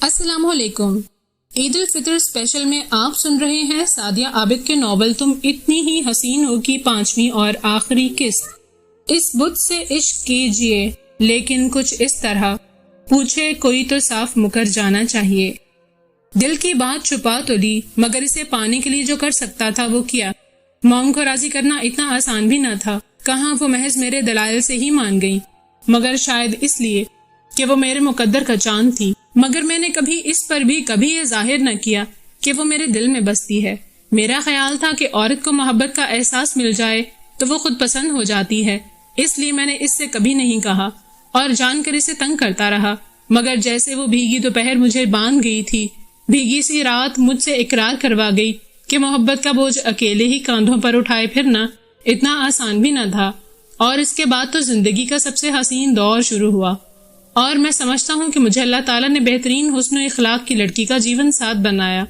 السلام علیکم. عید الفطر اسپیشل میں آپ سن رہے ہیں سعدیہ عابد کے ناول تم اتنی ہی حسین ہو کی 5ویں اور آخری قسط. اس بت سے عشق کیجئے لیکن کچھ اس طرح، پوچھے کوئی تو صاف مکر جانا چاہیے. دل کی بات چھپا تو لی مگر اسے پانے کے لیے جو کر سکتا تھا وہ کیا. موم کو راضی کرنا اتنا آسان بھی نہ تھا. کہاں وہ محض میرے دلائل سے ہی مان گئی، مگر شاید اس لیے کہ وہ میرے مقدر کا چاند تھی. مگر میں نے کبھی اس پر بھی کبھی یہ ظاہر نہ کیا کہ وہ میرے دل میں بستی ہے. میرا خیال تھا کہ عورت کو محبت کا احساس مل جائے تو وہ خود پسند ہو جاتی ہے، اس لیے میں نے اس سے کبھی نہیں کہا اور جان کر اسے تنگ کرتا رہا. مگر جیسے وہ بھیگی دوپہر مجھے باندھ گئی تھی، بھیگی سی رات مجھ سے اقرار کروا گئی کہ محبت کا بوجھ اکیلے ہی کاندھوں پر اٹھائے پھرنا اتنا آسان بھی نہ تھا. اور اس کے بعد تو زندگی کا سب سے حسین دور شروع ہوا. اور میں سمجھتا ہوں کہ مجھے اللہ تعالیٰ نے بہترین حسن و اخلاق کی لڑکی کا جیون ساتھ بنایا.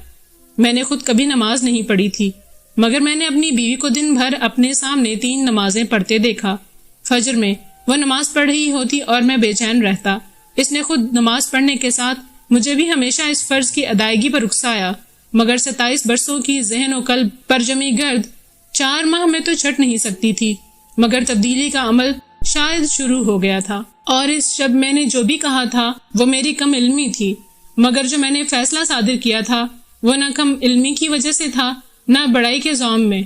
میں نے خود کبھی نماز نہیں پڑھی تھی، مگر میں نے اپنی بیوی کو دن بھر اپنے سامنے 3 نمازیں پڑھتے دیکھا. فجر میں وہ نماز پڑھ رہی ہوتی اور میں بے چین رہتا. اس نے خود نماز پڑھنے کے ساتھ مجھے بھی ہمیشہ اس فرض کی ادائیگی پر اکسایا. مگر 27 برسوں کی ذہن و قلب پر جمی گرد 4 ماہ میں تو چھٹ نہیں سکتی تھی. مگر تبدیلی کا عمل شاید شروع ہو گیا تھا، اور اس شب میں نے جو بھی کہا تھا وہ میری کم علمی تھی. مگر جو میں نے فیصلہ صادر کیا تھا وہ نہ کم علمی کی وجہ سے تھا نہ بڑائی کے زوم میں،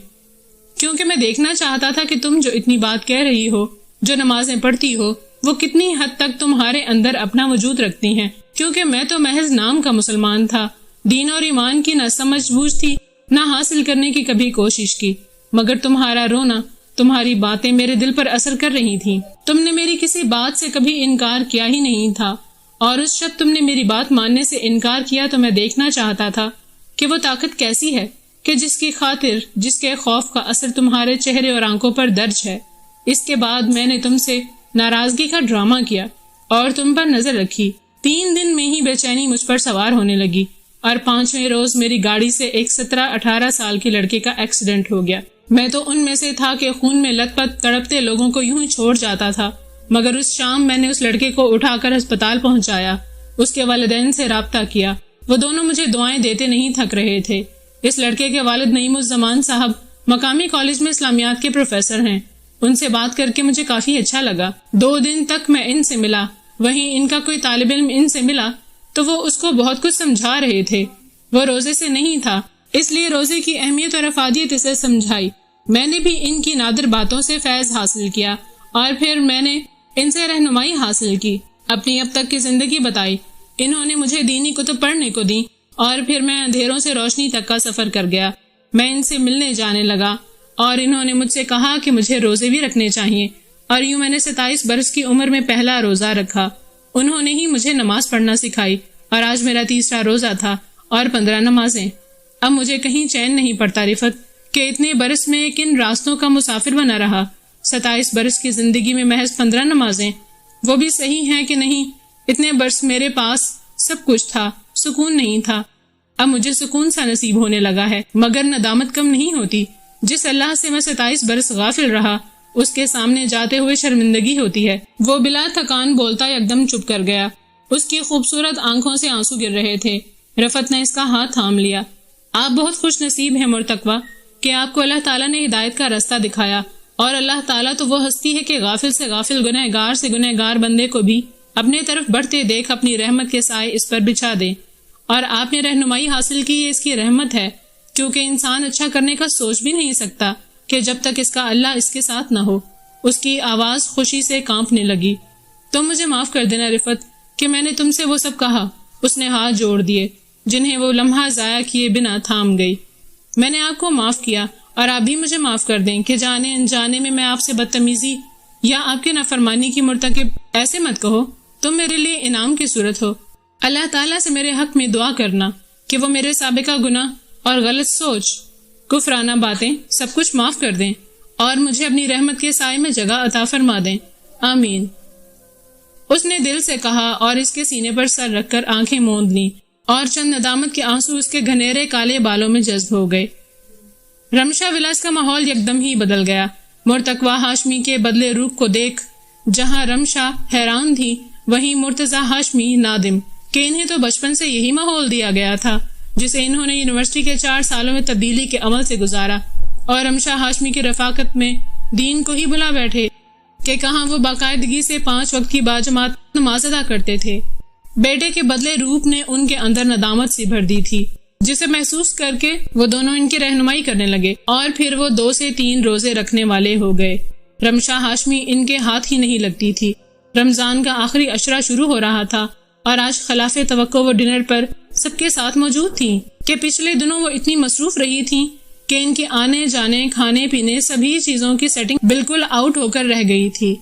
کیونکہ میں دیکھنا چاہتا تھا کہ تم جو اتنی بات کہہ رہی ہو، جو نمازیں پڑھتی ہو، وہ کتنی حد تک تمہارے اندر اپنا وجود رکھتی ہیں. کیونکہ میں تو محض نام کا مسلمان تھا، دین اور ایمان کی نہ سمجھ بوجھ تھی نہ حاصل کرنے کی کبھی کوشش کی. مگر تمہارا رونا، تمہاری باتیں میرے دل پر اثر کر رہی تھیں. تم نے میری کسی بات سے کبھی انکار کیا ہی نہیں تھا، اور اس شب تم نے میری بات ماننے سے انکار کیا تو میں دیکھنا چاہتا تھا کہ وہ طاقت کیسی ہے کہ جس کی خاطر، جس کے خوف کا اثر تمہارے چہرے اور آنکھوں پر درج ہے. اس کے بعد میں نے تم سے ناراضگی کا ڈرامہ کیا اور تم پر نظر رکھی. 3 دن میں ہی بے چینی مجھ پر سوار ہونے لگی، اور 5ویں روز میری گاڑی سے ایک 17-18 سال کے لڑکے کا ایکسیڈنٹ ہو گیا. میں تو ان میں سے تھا کہ خون میں لت پت تڑپتے لوگوں کو یوں ہی چھوڑ جاتا تھا. مگر اس شام میں نے اس لڑکے کو اٹھا کر ہسپتال پہنچایا، اس کے والدین سے رابطہ کیا. وہ دونوں مجھے دعائیں دیتے نہیں تھک رہے تھے. اس لڑکے کے والد نعیم الزمان صاحب مقامی کالج میں اسلامیات کے پروفیسر ہیں. ان سے بات کر کے مجھے کافی اچھا لگا. 2 دن تک میں ان سے ملا. وہیں ان کا کوئی طالب علم ان سے ملا تو وہ اس کو بہت کچھ سمجھا رہے تھے. وہ روزے سے نہیں تھا، اس لیے روزے کی اہمیت اور افادیت اسے سمجھائی. میں نے بھی ان کی نادر باتوں سے فیض حاصل کیا، اور پھر میں نے ان سے رہنمائی حاصل کی، اپنی اب تک کی زندگی بتائی. انہوں نے مجھے دینی کتب پڑھنے کو دی، اور پھر میں اندھیروں سے روشنی تک کا سفر کر گیا. میں ان سے ملنے جانے لگا، اور انہوں نے مجھ سے کہا کہ مجھے روزے بھی رکھنے چاہیے. اور یوں میں نے 27 برس کی عمر میں پہلا روزہ رکھا. انہوں نے ہی مجھے نماز پڑھنا سکھائی، اور آج میرا 3را روزہ تھا اور 15 نمازیں. اب مجھے کہیں چین نہیں پڑتا رفت کہ اتنے برس میں کن راستوں کا مسافر بنا رہا. 27 برس کی زندگی میں محض 15 نمازیں، وہ بھی صحیح ہیں کہ نہیں؟ اتنے برس میرے پاس سب کچھ تھا، سکون نہیں تھا. اب مجھے سکون سا نصیب ہونے لگا ہے، مگر ندامت کم نہیں ہوتی. جس اللہ سے میں 27 برس غافل رہا، اس کے سامنے جاتے ہوئے شرمندگی ہوتی ہے. وہ بلا تھکان بولتا یکدم چپ کر گیا. اس کی خوبصورت آنکھوں سے آنسو گر رہے تھے. رفت نے اس کا ہاتھ تھام لیا. آپ بہت خوش نصیب ہیں مرتقوہ کہ آپ کو اللہ تعالیٰ نے ہدایت کا راستہ دکھایا. اور اللہ تعالیٰ تو وہ ہستی ہے کہ غافل سے غافل، گنہگار سے گنہگار بندے کو بھی اپنے طرف بڑھتے دیکھ اپنی رحمت کے سائے اس پر بچھا دے. اور آپ نے رہنمائی حاصل کی، یہ اس کی رحمت ہے، کیونکہ انسان اچھا کرنے کا سوچ بھی نہیں سکتا کہ جب تک اس کا اللہ اس کے ساتھ نہ ہو. اس کی آواز خوشی سے کانپنے لگی. تم مجھے معاف کر دینا رفت کہ میں نے تم سے وہ سب کہا. اس نے ہاتھ جوڑ دیے جنہیں وہ لمحہ ضائع کیے بنا تھام گئی. میں نے آپ کو معاف کیا، اور آپ بھی مجھے معاف کر دیں کہ جانے انجانے میں آپ سے بدتمیزی یا آپ کے نافرمانی کی مرتکب. ایسے مت کہو، تم میرے لیے انعام کی صورت ہو. اللہ تعالیٰ سے میرے حق میں دعا کرنا کہ وہ میرے سابقہ گناہ اور غلط سوچ، کفرانہ باتیں سب کچھ معاف کر دیں، اور مجھے اپنی رحمت کے سائے میں جگہ عطا فرما دیں. آمین. اس نے دل سے کہا اور اس کے سینے پر سر رکھ کر آنکھیں موند لیں، اور چند ندامت کے آنسو اس کے گھنیرے کالے بالوں میں جذب ہو گئے. رمشا ولاس کا ماحول یکدم ہی بدل گیا. مرتقوہ ہاشمی کے بدلے روپ کو دیکھ جہاں رمشا حیران تھی، وہیں مرتضی ہاشمی نادم کہ انہیں تو بچپن سے یہی ماحول دیا گیا تھا جسے انہوں نے یونیورسٹی کے 4 سالوں میں تبدیلی کے عمل سے گزارا، اور رمشا ہاشمی کی رفاقت میں دین کو ہی بلا بیٹھے کہ کہاں وہ باقاعدگی سے 5 وقت کی باجماعت نماز ادا کرتے تھے۔ بیٹے کے بدلے روپ نے ان کے اندر ندامت سی بھر دی تھی، جسے محسوس کر کے وہ دونوں ان کی رہنمائی کرنے لگے، اور پھر وہ 2 سے 3 روزے رکھنے والے ہو گئے۔ رمشا ہاشمی ان کے ہاتھ ہی نہیں لگتی تھی۔ رمضان کا آخری عشرہ شروع ہو رہا تھا اور آج خلاف توقع وہ ڈنر پر سب کے ساتھ موجود تھیں کہ پچھلے دنوں وہ اتنی مصروف رہی تھیں کہ ان کے آنے جانے، کھانے پینے، سبھی چیزوں کی سیٹنگ بالکل آؤٹ ہو کر رہ گئی تھی۔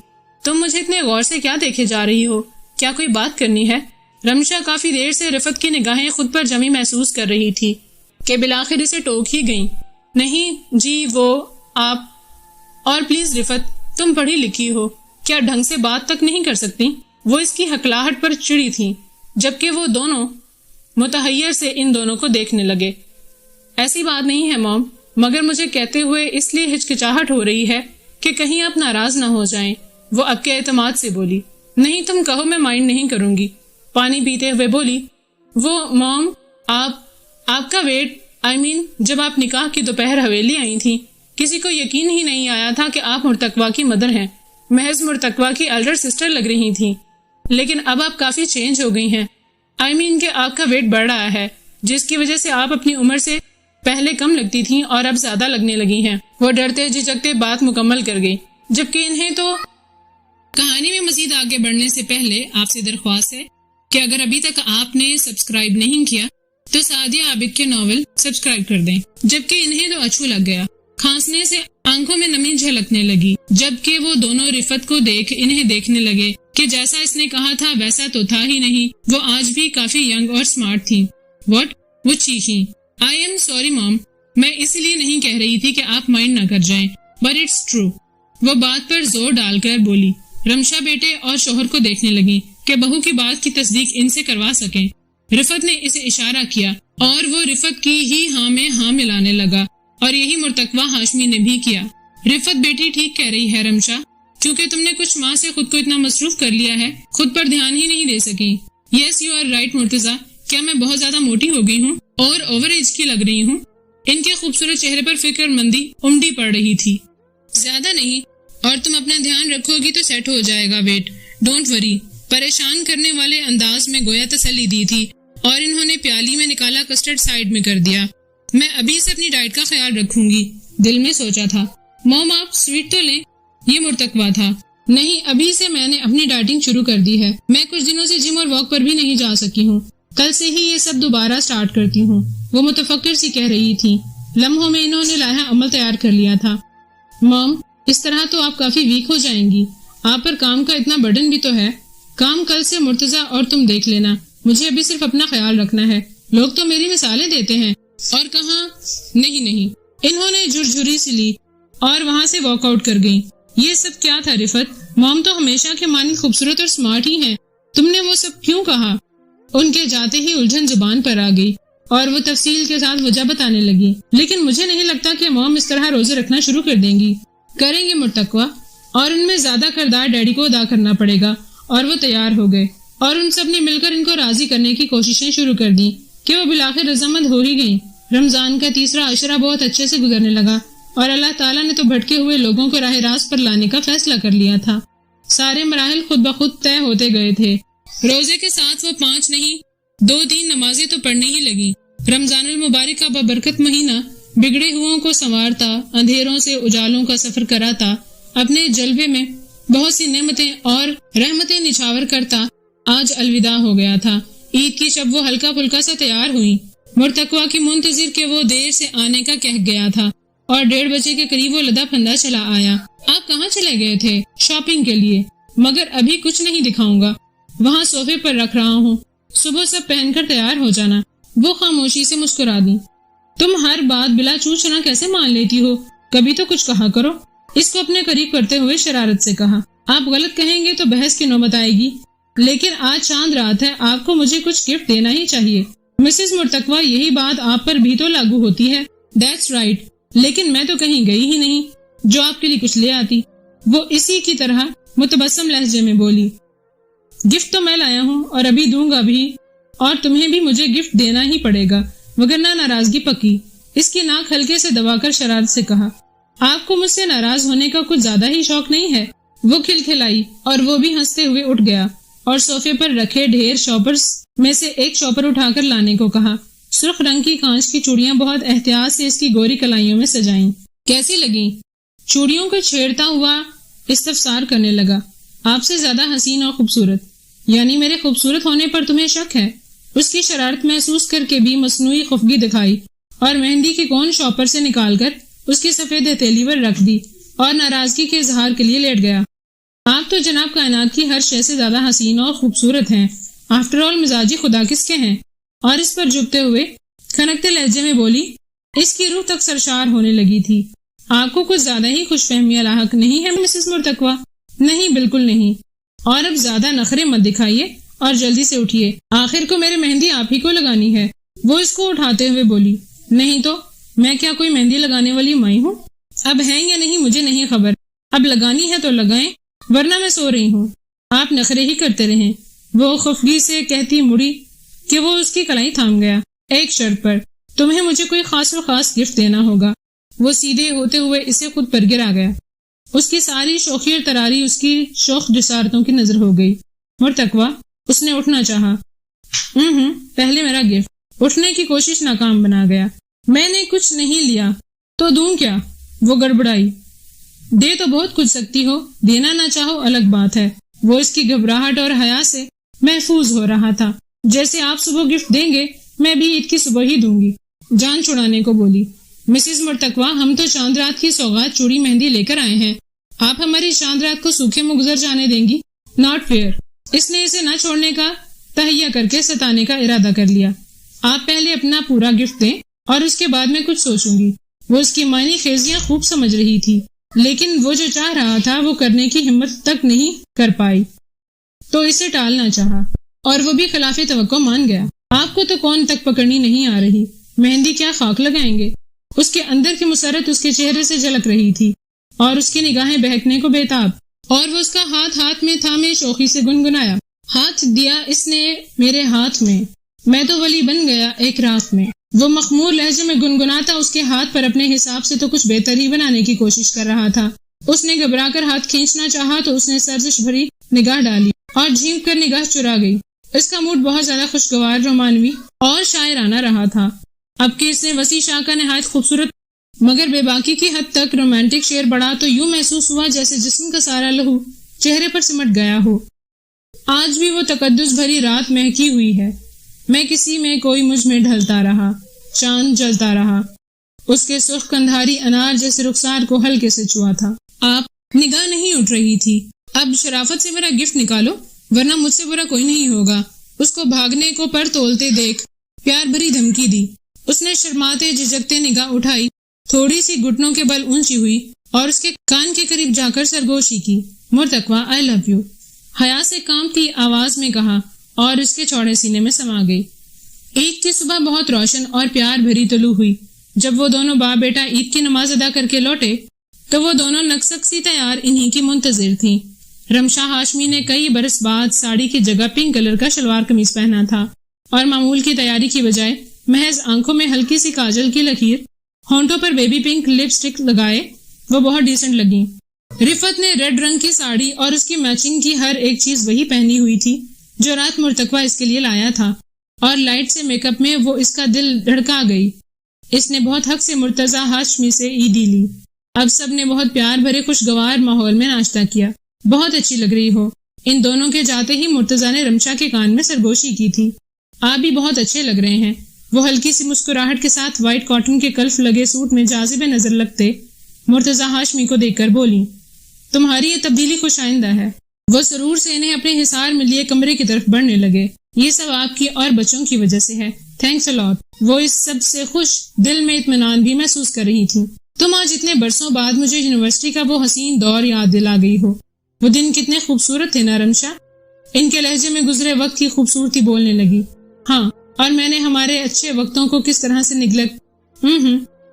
تم مجھے اتنے غور سے کیا دیکھے جا رہی ہو؟ کیا کوئی بات کرنی ہے؟ رمشا کافی دیر سے رفت کی نگاہیں خود پر جمی محسوس کر رہی تھی کہ بالآخر اسے ٹوک ہی گئیں۔ نہیں جی، وہ آپ، اور پلیز رفت، تم پڑھی لکھی ہو، کیا ڈھنگ سے بات تک نہیں کر سکتی؟ وہ اس کی ہکلاہٹ پر چڑی تھیں، جبکہ وہ دونوں متحیر سے ان دونوں کو دیکھنے لگے۔ ایسی بات نہیں ہے موم، مگر مجھے کہتے ہوئے اس لیے ہچکچاہٹ ہو رہی ہے کہ کہیں آپ ناراض نہ ہو جائیں، وہ اب کے اعتماد سے بولی۔ نہیں تم کہو، میں مائنڈ نہیں کروں گی، پانی پیتے ہوئے بولی۔ وہ موم، آپ کا ویٹ، جب آپ نکاح کی دوپہر حویلی آئی تھیں، کسی کو یقین ہی نہیں آیا تھا کہ آپ مرتقوہ کی مدر ہیں، محض مرتقوہ کی ایلڈر سسٹر لگ رہی تھیں، لیکن اب آپ کافی چینج ہو گئی ہیں۔ کہ آپ کا ویٹ بڑھ رہا ہے، جس کی وجہ سے آپ اپنی عمر سے پہلے کم لگتی تھیں اور اب زیادہ لگنے لگی ہیں۔ وہ ڈرتے جھجکتے بات مکمل کر گئی، جبکہ انہیں تو کہانی میں مزید آگے بڑھنے سے پہلے آپ سے درخواست ہے کہ اگر ابھی تک آپ نے سبسکرائب نہیں کیا تو سعدیہ عابد کے ناول سبسکرائب کر دیں۔ جبکہ انہیں تو اچھو لگ گیا، کھانسنے سے آنکھوں میں نمی جھلکنے لگی، جبکہ وہ دونوں رفت کو انہیں دیکھنے لگے کہ جیسا اس نے کہا تھا ویسا تو تھا ہی نہیں، وہ آج بھی کافی ینگ اور سمارٹ تھی۔ واٹ؟ وہ چیخیں۔ آئی ایم سوری مام، میں اس لیے نہیں کہہ رہی تھی کہ آپ مائنڈ نہ کر جائیں، بٹ اٹس ٹرو، وہ بات پر زور ڈال کر بولی۔ رمشا بیٹے اور شوہر کو دیکھنے لگی کہ بہو کی بات کی تصدیق ان سے کروا سکیں۔ رفت نے اسے اشارہ کیا اور وہ رفت کی ہی ہاں میں ہاں ملانے لگا، اور یہی مرتقوہ ہاشمی نے بھی کیا۔ رفت بیٹی ٹھیک کہہ رہی ہے رمشا، کیونکہ تم نے کچھ ماہ سے خود کو اتنا مصروف کر لیا ہے، خود پر دھیان ہی نہیں دے سکی۔ Yes you are right Murtaza, کیا میں بہت زیادہ موٹی ہو گئی ہوں اور اوور ایج کی لگ رہی ہوں؟ ان کے خوبصورت چہرے پر فکر مندی امڈی پڑ رہی تھی۔ زیادہ نہیں، اور تم اپنا دھیان رکھو گی تو سیٹ ہو جائے گا ویٹ، ڈونٹ وری، پریشان کرنے والے انداز میں گویا تسلی دی تھی، اور انہوں نے پیالی میں نکالا کسٹرڈ سائیڈ میں کر دیا۔ میں ابھی سے اپنی ڈائٹ کا خیال رکھوں گی، دل میں سوچا تھا۔ موم آپ سویٹ تو لیں، یہ مرتقوہ تھا۔ نہیں، ابھی سے میں نے اپنی ڈائٹنگ شروع کر دی ہے، میں کچھ دنوں سے جم اور واک پر بھی نہیں جا سکی ہوں، کل سے ہی یہ سب دوبارہ سٹارٹ کرتی ہوں، وہ متفکر سی کہہ رہی تھی۔ لمحوں میں انہوں نے لائحہ عمل تیار کر لیا تھا۔ موم، اس طرح تو آپ کافی ویک ہو جائیں گی، آپ پر کام کا اتنا برڈن بھی تو ہے۔ کام کل سے مرتضیٰ اور تم دیکھ لینا، مجھے ابھی صرف اپنا خیال رکھنا ہے، لوگ تو میری مثالیں دیتے ہیں، اور کہاں نہیں۔ انہوں نے جھرجھری سی لی اور وہاں سے واک آؤٹ کر گئیں۔ یہ سب کیا تھا رفت؟ موم تو ہمیشہ کے مانند خوبصورت اور سمارٹ ہی ہیں، تم نے وہ سب کیوں کہا؟ ان کے جاتے ہی الجھن زبان پر آ گئی اور وہ تفصیل کے ساتھ وجہ بتانے لگی۔ لیکن مجھے نہیں لگتا کہ موم اس طرح روزے رکھنا شروع کر دیں گی۔ کریں گے مرتقوہ، اور ان میں زیادہ کردار ڈیڈی کو ادا کرنا پڑے گا۔ اور وہ تیار ہو گئے اور ان سب نے مل کر ان کو راضی کرنے کی کوششیں شروع کر دی کہ وہ بالآخر رضامند ہو ہی گئیں۔ رمضان کا تیسرا عشرہ بہت اچھے سے گزرنے لگا اور اللہ تعالیٰ نے تو بھٹکے ہوئے لوگوں کو راہ راست پر لانے کا فیصلہ کر لیا تھا۔ سارے مراحل خود بخود طے ہوتے گئے تھے۔ روزے کے ساتھ وہ 5 نہیں 2 نمازیں تو پڑھنے ہی لگی۔ رمضان المبارک کا بابرکت مہینہ بگڑے ہوں کو سنوارتا، اندھیروں سے اجالوں کا سفر کراتا، اپنے جلوے میں بہت سی نعمتیں اور رحمتیں نچھاور کرتا آج الوداع ہو گیا تھا۔ عید کی شب وہ ہلکا پھلکا سے تیار ہوئی، مرتقوہ کی منتظر کہ وہ دیر سے آنے کا کہہ گیا تھا، اور 1:30 بجے کے قریب وہ لدا پھندا چلا آیا۔ آپ کہاں چلے گئے تھے؟ شاپنگ کے لیے، مگر ابھی کچھ نہیں دکھاؤں گا، وہاں صوفے پر رکھ رہا ہوں، صبح سب پہن کر تیار ہو جانا۔ وہ خاموشی سے مسکرا دی۔ تم ہر بات بلا چوچنا کیسے مان لیتی ہو؟ کبھی تو کچھ کہا کرو۔ اس کو اپنے قریب کرتے ہوئے شرارت سے کہا۔ آپ غلط کہیں گے تو بحث کی نوبت آئے گی، لیکن آج چاند رات ہے، آپ کو مجھے کچھ گفٹ دینا ہی چاہیے۔ مسز مرتقوہ، یہی بات آپ پر بھی تو لاگو ہوتی ہے۔ دیٹس رائٹ، لیکن میں تو کہیں گئی ہی نہیں جو آپ کے لیے کچھ لے آتی، وہ اسی کی طرح متبسم لہجے میں بولی۔ گفٹ تو میں لایا ہوں اور ابھی دوں گا بھی، اور تمہیں بھی مجھے گفٹ دینا ہی پڑے گا وگرنہ ناراضگی پکی۔ اس کی ناک ہلکے سے دبا کر شرارت سے کہا، آپ کو مجھ سے ناراض ہونے کا کچھ زیادہ ہی شوق نہیں ہے؟ وہ کھلکھلائی اور وہ بھی ہنستے ہوئے اٹھ گیا اور صوفے پر رکھے ڈھیر شاپرز میں سے ایک شاپر اٹھا کر لانے کو کہا۔ سرخ رنگ کی کانچ کی چوڑیاں بہت احتیاط سے اس کی گوری کلائیوں میں سجائیں۔ کیسی لگیں؟ چوڑیوں کو چھیڑتا ہوا استفسار کرنے لگا۔ آپ سے زیادہ حسین اور خوبصورت۔ یعنی میرے خوبصورت ہونے پر تمہیں شک ہے؟ اس کی شرارت محسوس کر کے بھی مصنوعی خفگی دکھائی اور مہندی کی کون شاپر سے نکال کر اس کی سفید ہتھیلی پر رکھ دی اور ناراضگی کے اظہار کے لیے لیٹ گیا۔ آپ تو جناب کائنات کی ہر شے سے زیادہ حسین اور خوبصورت ہیں۔ آفٹر آل مزاجی خدا کس کے ہیں؟ اور اس پر جھکتے ہوئے کھنکتے لہجے میں بولی۔ اس کی روح تک سرشار ہونے لگی تھی۔ آپ کو کچھ زیادہ ہی خوش فہمی لاحق نہیں ہے مسز مرتقوہ؟ نہیں، بالکل نہیں۔ اور اب زیادہ نخرے مت دکھائیے اور جلدی سے اٹھیے، آخر کو میرے مہندی آپ ہی کو لگانی ہے۔ وہ اس کو اٹھاتے ہوئے بولی۔ نہیں تو میں کیا کوئی مہندی لگانے والی مائی ہوں؟ اب ہیں یا نہیں مجھے نہیں خبر، اب لگانی ہے تو لگائیں ورنہ میں سو رہی ہوں۔ آپ نخرے ہی کرتے رہیں۔ وہ خفگی سے کہتی مڑی کہ وہ اس کی کلائی تھام گیا۔ ایک شرط پر، تمہیں مجھے کوئی خاص گفٹ دینا ہوگا۔ وہ سیدھے ہوتے ہوئے اسے خود پر گرا گیا۔ اس کی ساری شوخی اور تراری اس کی شوخ جسارتوں کی نظر ہو گئی۔ مرتقوہ، اس نے اٹھنا چاہا۔ پہلے میرا گفٹ۔ اٹھنے کی کوشش ناکام بنا گیا۔ میں نے کچھ نہیں لیا تو دوں کیا؟ وہ گڑبڑائی۔ دے تو بہت کچھ سکتی ہو، دینا نہ چاہو الگ بات ہے۔ وہ اس کی گھبراہٹ اور حیا سے محفوظ ہو رہا تھا۔ جیسے آپ صبح گفٹ دیں گے میں بھی عید کی صبح ہی دوں گی۔ جان چھڑانے کو بولی۔ مسز مرتقوہ، ہم تو چاند رات کی سوغات چوڑی مہندی لے کر آئے ہیں، آپ ہماری چاند رات کو سوکھے میں گزر جانے دیں گی؟ Not fair. اس نے اسے نہ چھوڑنے کا تہیہ کر کے ستانے کا ارادہ کر لیا۔ آپ پہلے اپنا پورا گفٹ دیں اور اس کے بعد میں کچھ سوچوں گی۔ وہ اس کی معنی خیزیاں خوب سمجھ رہی تھی، لیکن وہ جو چاہ رہا تھا وہ کرنے کی ہمت تک نہیں کر پائی، تو اسے ٹالنا چاہا اور وہ بھی خلاف توقع مان گیا۔ آپ کو تو کون تک پکڑنی نہیں آ رہی، مہندی کیا خاک لگائیں گے؟ اس کے اندر کی مسرت اس کے چہرے سے جھلک رہی تھی اور اس کی نگاہیں بہکنے کو بےتاب، اور وہ اس کا ہاتھ میں تھامے شوخی سے گنگنایا۔ ہاتھ دیا اس نے میرے ہاتھ میں تو ولی بن گیا ایک رات میں۔ وہ مخمور لہجے میں گنگناتا اس کے ہاتھ پر اپنے حساب سے تو کچھ بہتر ہی بنانے کی کوشش کر رہا تھا۔ اس نے گھبرا کر ہاتھ کھینچنا چاہا تو اس نے سرزش بھری نگاہ ڈالی اور جھینک کر نگاہ چرا گئی۔ اس کا موڈ بہت زیادہ خوشگوار، رومانوی اور شاعرانہ رہا تھا۔ اب کہ اس نے وسیع شاہ کا نہایت خوبصورت مگر بے باکی کی حد تک رومانٹک شعر پڑھا تو یوں محسوس ہوا جیسے جسم کا سارا لہو چہرے پر سمٹ گیا ہو۔ آج بھی وہ تقدس بھری رات مہکی ہوئی ہے، میں کسی میں کوئی مجھ میں ڈھلتا رہا، چاند جلتا رہا، اس کے سرخ کندھاری انار جیسے رخسار کو ہلکے سے چھوا تھا۔ آپ نگاہ نہیں اٹھ رہی تھی۔ اب شرافت سے میرا گفٹ نکالو ورنہ مجھ سے برا کوئی نہیں ہوگا۔ اس کو بھاگنے کو پر تولتے دیکھ پیار بھری دھمکی دی۔ اس نے شرماتے جھجکتے نگاہ اٹھائی، تھوڑی سی گھٹنوں کے بل اونچی ہوئی اور اس کے کان کے قریب جا کر سرگوشی کی۔ مرتقوہ، آئی لو یو، حیا سے کانپتی آواز میں کہا اور اس کے چوڑے سینے میں سما گئی۔ عید کی صبح بہت روشن اور پیار بھری طلوع ہوئی۔ جب وہ دونوں باپ بیٹا عید کی نماز ادا کر کے لوٹے تو وہ دونوں نکسک سی تیار انہی کی منتظر تھیں۔ رمشا ہاشمی نے کئی برس بعد ساڑی کی جگہ پنک کلر کا شلوار قمیص پہنا تھا اور معمول کی تیاری کی بجائے محض آنکھوں میں ہلکی سی کاجل کی لکیر، ہونٹوں پر بیبی پنک لپ سٹک لگائے وہ بہت ڈیسنٹ لگیں۔ رفت نے ریڈ رنگ کی ساڑی اور اس کی میچنگ کی ہر ایک چیز وہی پہنی ہوئی تھی جو رات مرتقوہ اس کے لیے لایا تھا، اور لائٹ سے میک اپ میں وہ اس کا دل دھڑکا گئی۔ اس نے بہت حق سے مرتضی ہاشمی سے عیدی لی۔ اب سب نے بہت پیار بھرے خوشگوار ماحول میں ناشتہ کیا۔ بہت اچھی لگ رہی ہو، ان دونوں کے جاتے ہی مرتضی نے رمشا کے کان میں سرگوشی کی تھی۔ آپ بھی بہت اچھے لگ رہے ہیں۔ وہ ہلکی سی مسکراہٹ کے ساتھ وائٹ کاٹن کے کلف لگے سوٹ میں جاذب نظر لگتے مرتضی ہاشمی کو دیکھ کر بولی، تمہاری یہ تبدیلی خوش آئندہ ہے۔ وہ سرور سے انہیں اپنے حصار میں لیے کمرے کی طرف بڑھنے لگے۔ یہ سب آپ کی اور بچوں کی وجہ سے ہے، تھینکس اے لاٹ۔ وہ اس سب سے خوش دل میں اطمینان بھی محسوس کر رہی تھی۔ تم آج اتنے برسوں بعد مجھے یونیورسٹی کا وہ حسین دور یاد دلا گئی ہو۔ وہ دن کتنے خوبصورت تھے نا رمشا؟ ان کے لہجے میں گزرے وقت کی خوبصورتی بولنے لگی۔ ہاں، اور میں نے ہمارے اچھے وقتوں کو کس طرح سے نگلیکٹ۔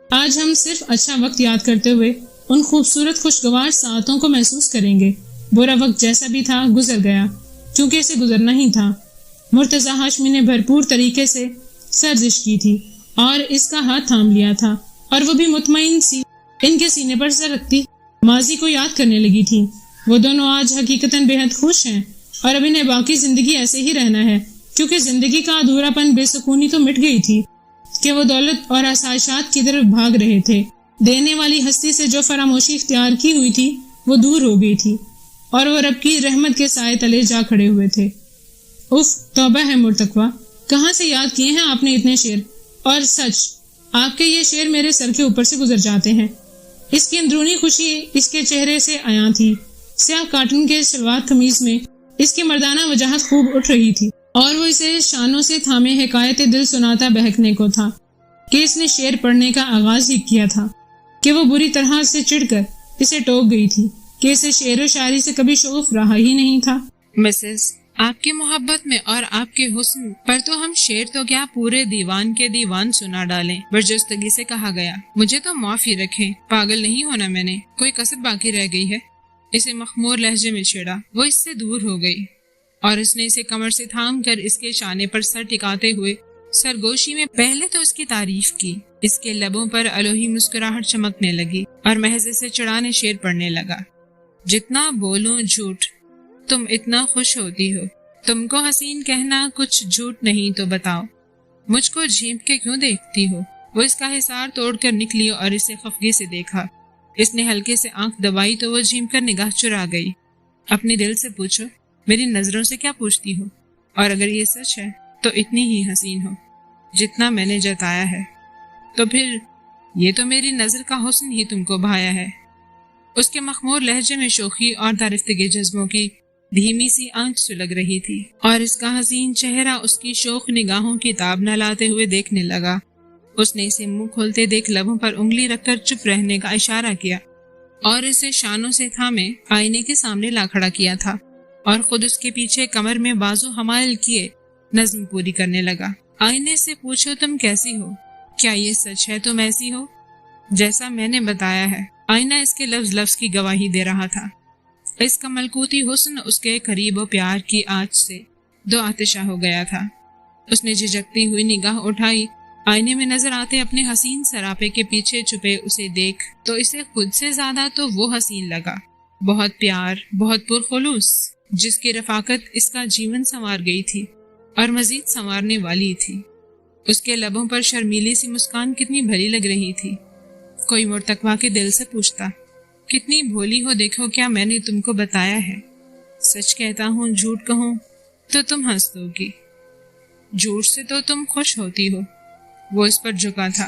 آج ہم صرف اچھا وقت یاد کرتے ہوئے ان خوبصورت خوشگوار ساعتوں کو محسوس کریں گے۔ برا وقت جیسا بھی تھا گزر گیا، کیونکہ اسے گزرنا ہی تھا۔ مرتضی ہاشمی نے بھرپور طریقے سے سرزش کی تھی اور اس کا ہاتھ تھام لیا تھا، اور وہ بھی مطمئن سی ان کے سینے پر سر رکھتی ماضی کو یاد کرنے لگی تھی۔ وہ دونوں آج حقیقتاً بے حد خوش ہیں، اور اب انہیں باقی زندگی ایسے ہی رہنا ہے، کیونکہ زندگی کا ادھورا پن، بے سکونی تو مٹ گئی تھی کہ وہ دولت اور آسائشات کی طرف بھاگ رہے تھے۔ دینے والی ہستی سے جو فراموشی اختیار کی ہوئی تھی وہ دور ہو گئی تھی، اور وہ رب کی رحمت کے سائے تلے جا کھڑے ہوئے تھے۔ اف، توبہ ہے مرتقویٰ، کہاں سے یاد کیے ہیں آپ نے اتنے شعر؟ اور سچ، آپ کے یہ شعر میرے سر کے اوپر سے گزر جاتے ہیں۔ اس کی اندرونی خوشی اس کے چہرے سے عیاں تھی۔ سیاہ کاٹن کے شلوار قمیض میں اس کی مردانہ وجاہت خوب اٹھ رہی تھی، اور وہ اسے شانوں سے تھامے حکایت دل سناتا بہکنے کو تھا کہ اس نے شعر پڑھنے کا آغاز ہی کیا تھا کہ وہ بری طرح سے چڑھ کر اسے ٹوک گئی تھی کہ اسے شعر و شاعری سے کبھی شوق رہا ہی نہیں تھا۔ مسز، آپ کی محبت میں اور آپ کے حسن پر تو ہم شعر تو کیا پورے دیوان کے دیوان سنا ڈالیں، برجستگی سے کہا گیا۔ مجھے تو معاف ہی رکھیں، پاگل نہیں ہونا میں نے، کوئی کسر باقی رہ گئی ہے؟ اسے مخمور لہجے میں چھیڑا۔ وہ اس سے دور ہو گئی اور اس نے اسے کمر سے تھام کر اس کے شانے پر سر ٹکاتے ہوئے سرگوشی میں پہلے تو اس کی تعریف کی۔ اس کے لبوں پر الوہی مسکراہٹ چمکنے لگی اور محض سے چڑھانے شعر پڑھنے لگا۔ جتنا بولوں جھوٹ، تم اتنا خوش ہوتی ہو، تم کو حسین کہنا کچھ جھوٹ نہیں تو بتاؤ، مجھ کو جھینپ کے کیوں دیکھتی ہو؟ وہ اس کا حصار توڑ کر نکلی اور اسے خفگی سے دیکھا۔ اس نے ہلکے سے آنکھ دبائی تو وہ جھینپ کر نگاہ چرا گئی۔ اپنے دل سے پوچھو، میری نظروں سے کیا پوچھتی ہو؟ اور اگر یہ سچ ہے تو اتنی ہی حسین ہو جتنا میں نے جتایا ہے، تو پھر یہ تو میری نظر کا حسن ہی تم کو بھایا ہے۔ اس کے مخمور لہجے میں شوخی اور دارفتگی جذبوں کی دھیمی سی آنچ سلگ رہی تھی، اور اس کا حسین چہرہ اس کی شوخ نگاہوں کی تاب نہ لاتے ہوئے دیکھنے لگا۔ اس نے اسے منہ کھولتے دیکھ لبوں پر انگلی رکھ کر چپ رہنے کا اشارہ کیا اور اسے شانوں سے تھامے آئینے کے سامنے لا کھڑا کیا تھا، اور خود اس کے پیچھے کمر میں بازو حمائل کیے نظم پوری کرنے لگا۔ آئینے سے پوچھو تم کیسی ہو، کیا یہ سچ ہے تم ایسی ہو جیسا میں نے بتایا ہے؟ آئینہ اس کے لفظ لفظ کی گواہی دے رہا تھا۔ اس کا ملکوتی حسن اس کے قریب و پیار کی آنچ سے دو آتشہ ہو گیا تھا۔ اس نے جھجکتی ہوئی نگاہ اٹھائی، آئینے میں نظر آتے اپنے حسین سراپے کے پیچھے چھپے اسے دیکھ تو اسے خود سے زیادہ تو وہ حسین لگا، بہت پیار، بہت پرخلوص، جس کی رفاقت اس کا جیون سنوار گئی تھی اور مزید سنوارنے والی تھی۔ اس کے لبوں پر شرمیلی سی مسکان کتنی بھلی لگ رہی تھی۔ کوئی مرتقویٰ کے دل سے پوچھتا، کتنی بھولی ہو، دیکھو کیا میں نے تم کو بتایا ہے؟ سچ کہتا ہوں جھوٹ کہوں تو تم ہنس دو گی، جھوٹ سے تو تم خوش ہوتی ہو۔ وہ اس پر جھکا تھا۔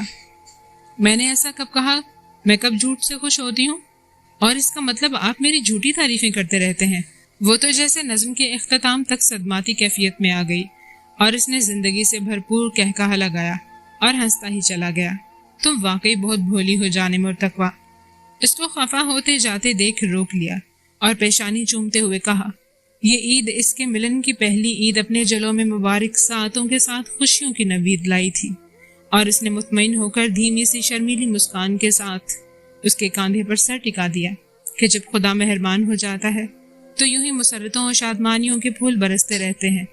میں نے ایسا کب کہا؟ میں کب جھوٹ سے خوش ہوتی ہوں؟ اور اس کا مطلب آپ میری جھوٹی تعریفیں کرتے رہتے ہیں۔ وہ تو جیسے نظم کے اختتام تک صدماتی کیفیت میں آ گئی اور اس نے زندگی سے بھرپور کہکہا لگایا اور ہنستا ہی چلا گیا۔ تم واقعی بہت بھولی ہو جان مرتقویٰ۔ اس کو خفا ہوتے جاتے دیکھ روک لیا اور پیشانی چومتے ہوئے کہا، یہ عید اس کے ملن کی پہلی عید اپنے جلوں میں مبارک ساعتوں کے ساتھ خوشیوں کی نوید لائی تھی، اور اس نے مطمئن ہو کر دھیمی سی شرمیلی مسکان کے ساتھ اس کے کاندھے پر سر ٹکا دیا کہ جب خدا مہربان ہو جاتا ہے تو یوں ہی مسرتوں اور شادمانیوں کے پھول برستے رہتے ہیں،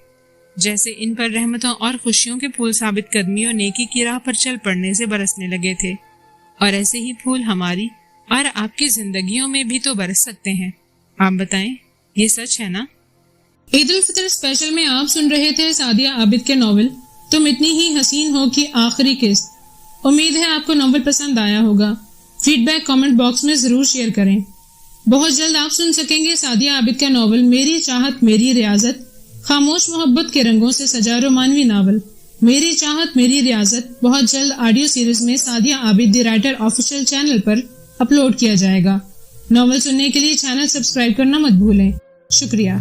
جیسے ان پر رحمتوں اور خوشیوں کے پھول ثابت قدمی اور نیکی کی راہ پر چل پڑنے سے برسنے لگے تھے، اور ایسے ہی پھول ہماری اور آپ کی زندگیوں میں بھی تو برس سکتے ہیں۔ آپ بتائیں، یہ سچ ہے نا؟ عید الفطر اسپیشل میں آپ سن رہے تھے سعدیہ عابد کے ناول تم اتنی ہی حسین ہو کی آخری قسط۔ امید ہے آپ کو ناول پسند آیا ہوگا۔ فیڈ بیک کامنٹ باکس میں ضرور شیئر کریں۔ بہت جلد آپ سن سکیں گے سعدیہ عابد کا ناول میری چاہت میری ریاضت، خاموش محبت کے رنگوں سے سجا رومانوی ناول میری چاہت میری ریاضت بہت جلد آڈیو سیریز میں Sadia Abid the writer official channel پر اپلوڈ کیا جائے گا۔ ناول سننے کے لیے چینل سبسکرائب کرنا مت بھولیں۔ شکریہ۔